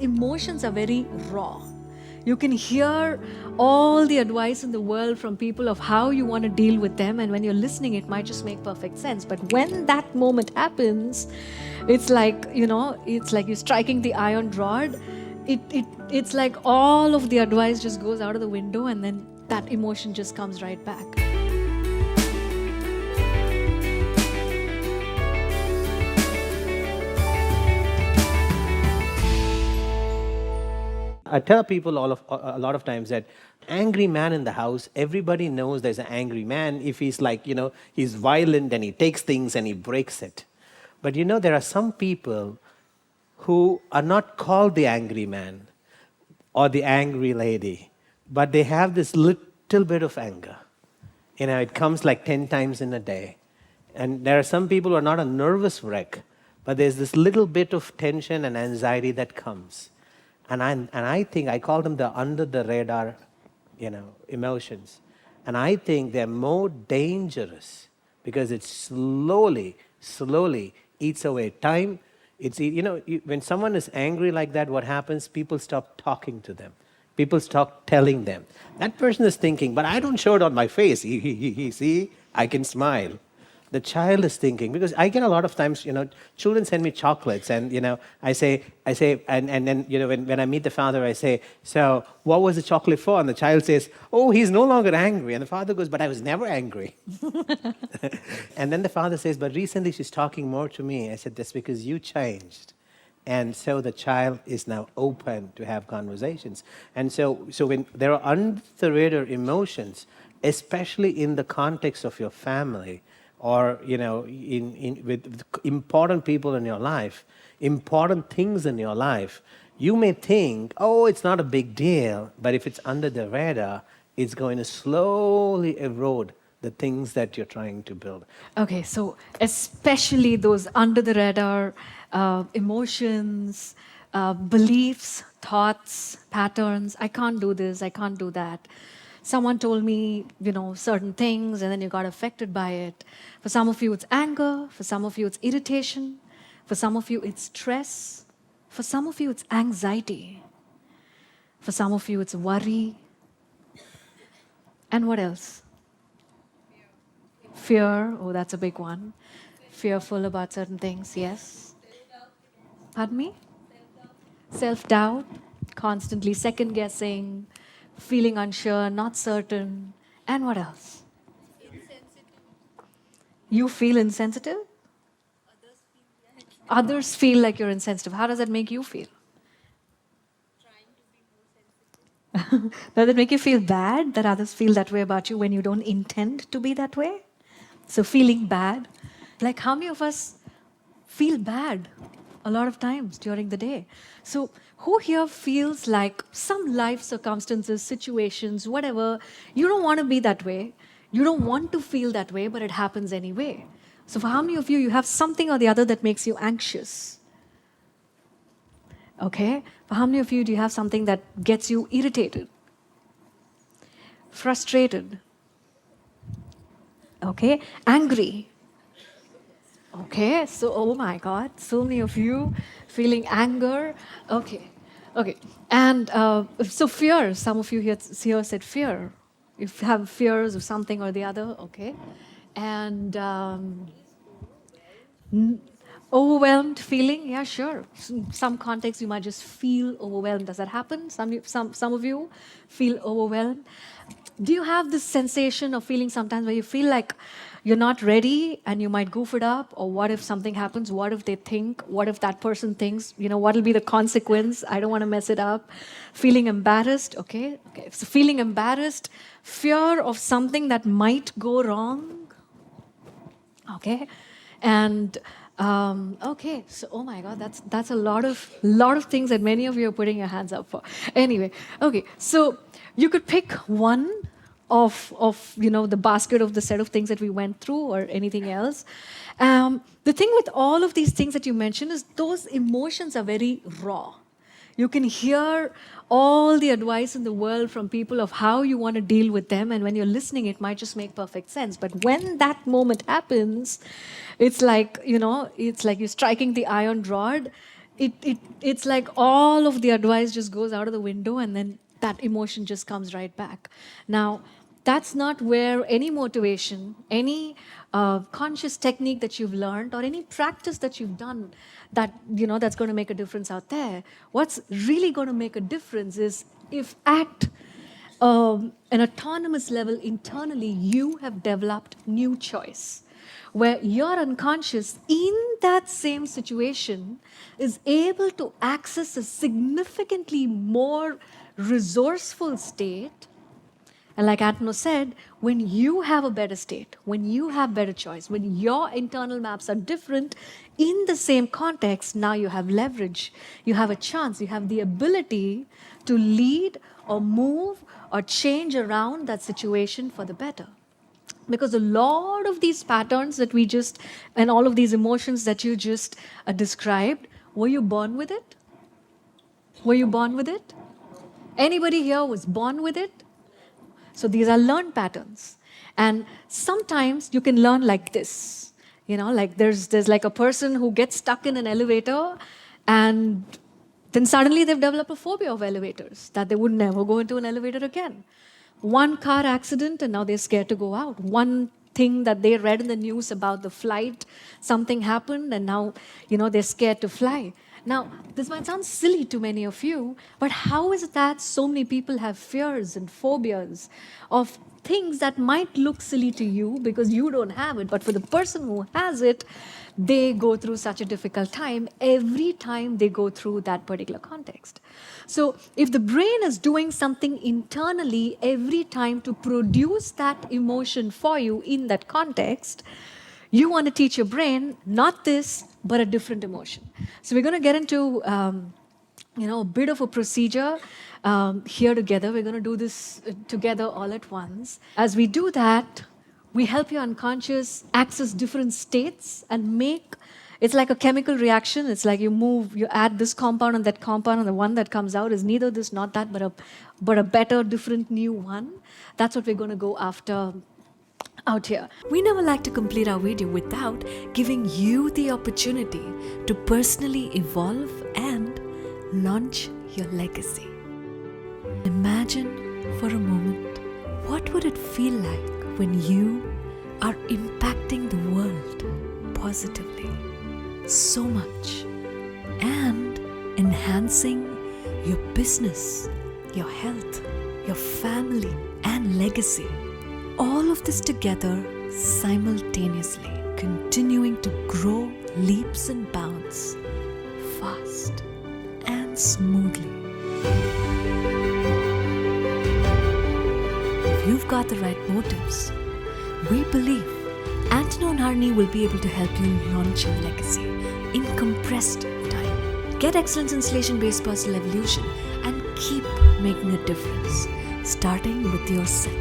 emotions are very raw. You can hear all the advice in the world from people of how you want to deal with them, and when you're listening, it might just make perfect sense. But when that moment happens, it's like, it's like you're striking the iron rod. It's like all of the advice just goes out of the window, and then that emotion just comes right back. I tell people a lot of times that angry man in the house, everybody knows there's an angry man if he's like, he's violent and he takes things and he breaks it. But there are some people who are not called the angry man or the angry lady, but they have this little bit of anger. It comes like 10 times in a day. And there are some people who are not a nervous wreck, but there's this little bit of tension and anxiety that comes. And I think I call them the under the radar, emotions. And I think they're more dangerous because it slowly eats away time. When someone is angry like that, what happens? People stop talking to them. People stop telling them. That person is thinking, but I don't show it on my face. See, I can smile. The child is thinking, because I get a lot of times, children send me chocolates, and I say, and then when I meet the father, I say, so what was the chocolate for? And the child says, oh, he's no longer angry. And the father goes, but I was never angry. And then the father says, but recently she's talking more to me. I said, that's because you changed. And so the child is now open to have conversations. And so when there are under the radar emotions, especially in the context of your family, or with important people in your life, important things in your life, you may think, oh, it's not a big deal, but if it's under the radar, it's going to slowly erode the things that you're trying to build. Okay, so especially those under the radar emotions, beliefs, thoughts, patterns. I can't do this, I can't do that. Someone told me, certain things, and then you got affected by it. For some of you, it's anger. For some of you, it's irritation. For some of you, it's stress. For some of you, it's anxiety. For some of you, it's worry. And what else? Fear. Oh, that's a big one. Fearful about certain things, yes. Pardon me? Self-doubt. Constantly second-guessing. Feeling unsure, not certain. And what else? Insensitive. You feel insensitive? Others feel like you're insensitive. How does that make you feel? Trying to be more sensitive. Does it make you feel bad that others feel that way about you when you don't intend to be that way? So feeling bad. Like how many of us feel bad a lot of times during the day? So who here feels like some life circumstances, situations, whatever, you don't want to be that way, you don't want to feel that way, but it happens anyway? So for how many of you, you have something or the other that makes you anxious? Okay? For how many of you do you have something that gets you irritated? Frustrated? Okay? Angry? Okay, so oh my God, so many of you feeling anger. Okay. And so fear, some of you here said fear. You have fears of something or the other, okay. And overwhelmed feeling, yeah, sure. Some context you might just feel overwhelmed. Does that happen? Some of you feel overwhelmed. Do you have this sensation of feeling sometimes where you feel like you're not ready and you might goof it up? Or what if something happens? What if they think? What if that person thinks? What will be the consequence? I don't want to mess it up. Feeling embarrassed, okay. So feeling embarrassed, fear of something that might go wrong, okay. And okay, so oh my God, that's a lot of things that many of you are putting your hands up for. Anyway, okay, so you could pick one of the basket of the set of things that we went through, or anything else. The thing with all of these things that you mentioned is those emotions are very raw. You can hear all the advice in the world from people of how you want to deal with them, and when you're listening, it might just make perfect sense. But when that moment happens, it's like you're striking the iron rod. it's like all of the advice just goes out of the window, and then that emotion just comes right back. Now, that's not where any motivation, any conscious technique that you've learned, or any practice that you've done that's going to make a difference out there. What's really going to make a difference is if at an autonomous level internally, you have developed new choice, where your unconscious in that same situation is able to access a significantly more resourceful state. And like Antano said, when you have a better state, when you have better choice, when your internal maps are different in the same context, now you have leverage, you have a chance, you have the ability to lead or move or change around that situation for the better. Because a lot of these patterns that we just, and all of these emotions that you just described, were you born with it? Were you born with it? Anybody here was born with it? So these are learned patterns. And sometimes you can learn like this. Like there's like a person who gets stuck in an elevator, and then suddenly they've developed a phobia of elevators, that they would never go into an elevator again. One car accident, and now they're scared to go out. One thing that they read in the news about the flight, something happened, and now, they're scared to fly. Now, this might sound silly to many of you, but how is it that so many people have fears and phobias of things that might look silly to you because you don't have it, but for the person who has it, they go through such a difficult time every time they go through that particular context. So if the brain is doing something internally every time to produce that emotion for you in that context, you want to teach your brain not this, but a different emotion. So we're going to get into a bit of a procedure here together. We're going to do this together all at once. As we do that, we help your unconscious access different states and it's like a chemical reaction. It's like you add this compound and that compound, and the one that comes out is neither this, not that, but a better, different, new one. That's what we're going to go after out here. We never like to complete our video without giving you the opportunity to personally evolve and launch your legacy. Imagine for a moment, what would it feel like when you are impacting the world positively so much and enhancing your business, your health, your family, and legacy? All of this together simultaneously, continuing to grow leaps and bounds, fast and smoothly. If you've got the right motives, we believe Antano and Harini will be able to help you launch your legacy in compressed time. Get excellence installation-based personal evolution and keep making a difference, starting with yourself.